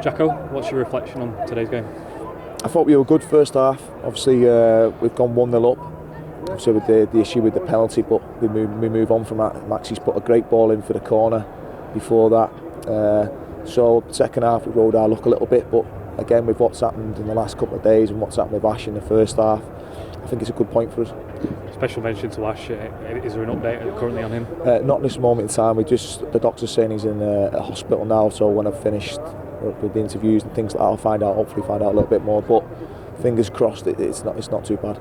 Jacko, what's your reflection on today's game? I thought we were good first half. Obviously, we've gone 1-0 up. Obviously, with the issue with the penalty, but we move on from that. Maxie's put a great ball in for the corner before that. So second half we rode our luck a little bit, but again with what's happened in the last couple of days and what's happened with Ash in the first half, I think it's a good point for us. Special mention to Ash. Is there an update currently on him? Not at this moment in time. The doctor's saying he's in a hospital now. So when I've finished with the interviews and things like that, I'll hopefully find out a little bit more. But fingers crossed, it's not too bad.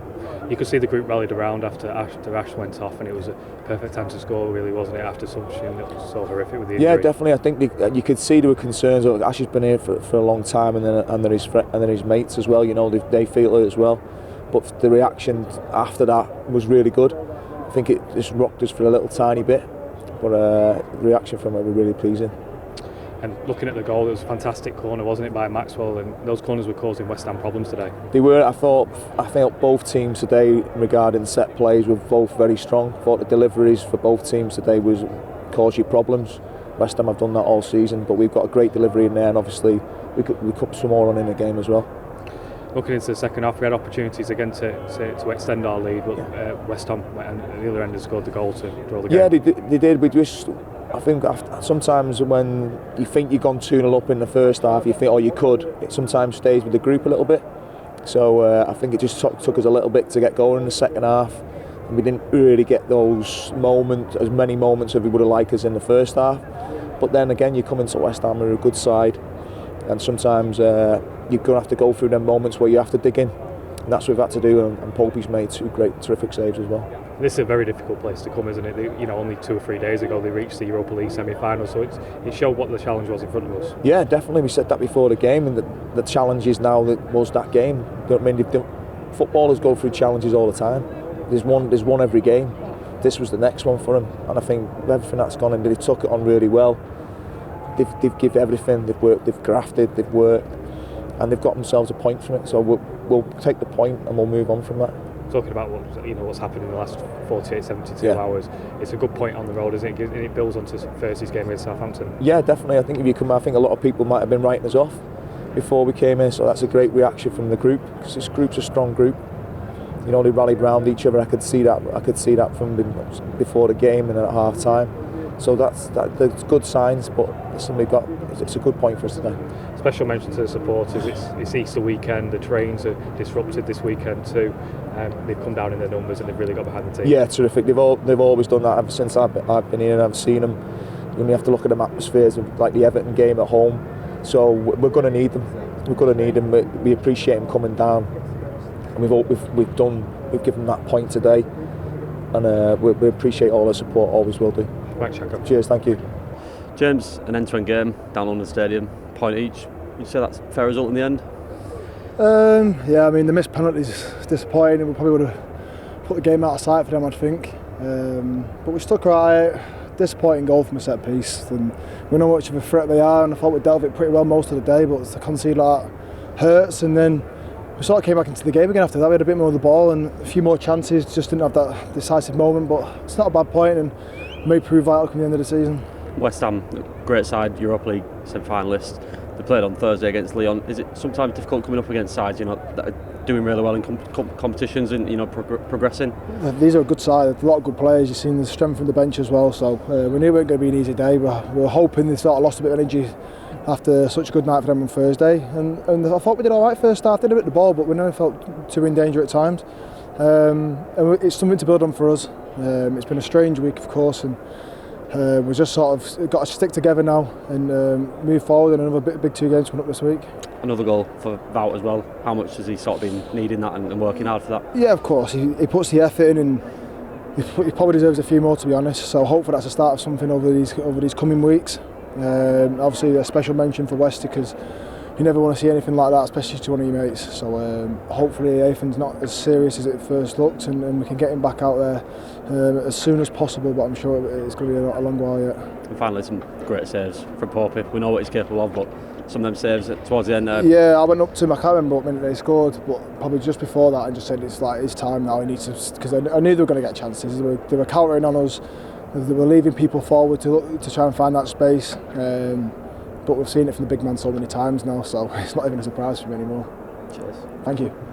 You could see the group rallied around after Ash went off, and it was a perfect time to score, really, wasn't it? After something that was so horrific with the injury. Yeah, definitely. I think you could see there were concerns. Ash has been here for a long time, and then his mates as well. You know, they feel it as well. But the reaction after that was really good. I think it just rocked us for a little tiny bit, but the reaction from it was really pleasing. And looking at the goal, it was a fantastic corner, wasn't it, by Maxwell? And those corners were causing West Ham problems today. They were. I felt both teams today, regarding set plays, were both very strong. I thought the deliveries for both teams today caused you problems. West Ham have done that all season, but we've got a great delivery in there, and obviously we could put some more on in the game as well. Looking into the second half, we had opportunities again to extend our lead, but West Ham and the other end has scored the goal to draw the game. Yeah, they did. I think sometimes when you think you've gone 2-0 up in the first half, you think, you could. It sometimes stays with the group a little bit. So I think it just took us a little bit to get going in the second half. And we didn't really get as many moments as we would have liked as in the first half. But then again, you come into West Ham, we're a good side. And sometimes you're going to have to go through them moments where you have to dig in. And that's what we've had to do, and Popey's made two terrific saves as well. This is a very difficult place to come, isn't it? Only 2 or 3 days ago they reached the Europa League semi-final, so it showed what the challenge was in front of us. Yeah, definitely. We said that before the game, and the challenge is now was that game. Footballers go through challenges all the time. There's one every game. This was the next one for them, and I think everything that's gone in, they took it on really well. They've given everything. They've worked. They've grafted. They've worked, and they've got themselves a point from it. So we'll take the point and we'll move on from that. Talking about what's happened in the last 48, 72 hours, it's a good point on the road, isn't it? And it builds onto Thursday's game with Southampton. Yeah, definitely. I think if you come, I think a lot of people might have been writing us off before we came in, so that's a great reaction from the group, because this group's a strong group. They rallied round each other. I could see that from before the game and at half time. So that's good signs, but listen, it's a good point for us today. Special mention to the supporters. It's Easter weekend. The trains are disrupted this weekend too. They've come down in their numbers and they've really got behind the team. Yeah, terrific. They've always done that ever since I've been here and I've seen them. You have to look at them atmospheres like the Everton game at home. So we're going to need them. We're going to need them. We appreciate them coming down, and we've given them that point today, and we appreciate all their support. Always will do. Thanks, Jacob. Cheers. Thank you. James, an end-to-end game down London Stadium, point each. Would you say that's a fair result in the end? Yeah, I mean the missed penalties is disappointing. We probably would have put the game out of sight for them, I think. But we stuck right. Disappointing goal from a set piece. And we know how much of a threat they are, and I thought we dealt with it pretty well most of the day. But to concede like that hurts. And then we sort of came back into the game again after that. We had a bit more of the ball and a few more chances. Just didn't have that decisive moment. But it's not a bad point, and may prove vital come the end of the season. West Ham, great side, Europa League semi-finalist. They played on Thursday against Lyon. Is it sometimes difficult coming up against sides, that are doing really well in competitions and progressing? These are a good side. A lot of good players. You've seen the strength from the bench as well. So we knew it wasn't going to be an easy day. But we were hoping they sort of lost a bit of energy after such a good night for them on Thursday. And I thought we did all right first half. Did a bit of the ball, but we never felt too in danger at times. And it's something to build on for us. It's been a strange week, of course, and we've just sort of got to stick together now and move forward in another big 2 games coming up this week. Another goal for Wout as well. How much has he sort of been needing that and working hard for that? Yeah, of course. He puts the effort in, and he probably deserves a few more, to be honest. So hopefully that's the start of something over these coming weeks. Obviously a special mention for Westy, because you never want to see anything like that, especially to one of your mates. So hopefully everything's not as serious as it first looked, and we can get him back out there as soon as possible, but I'm sure it's going to be a long while yet. And finally, some great saves from Popey. We know what he's capable of, but some of them saves towards the end. Yeah, I went up to him, I can't remember what minute they scored, but probably just before that, I just said it's time now. He needs to, because I knew they were going to get chances. They were countering on us. They were leaving people forward to try and find that space. but we've seen it from the big man so many times now, so it's not even a surprise for me anymore. Cheers. Thank you.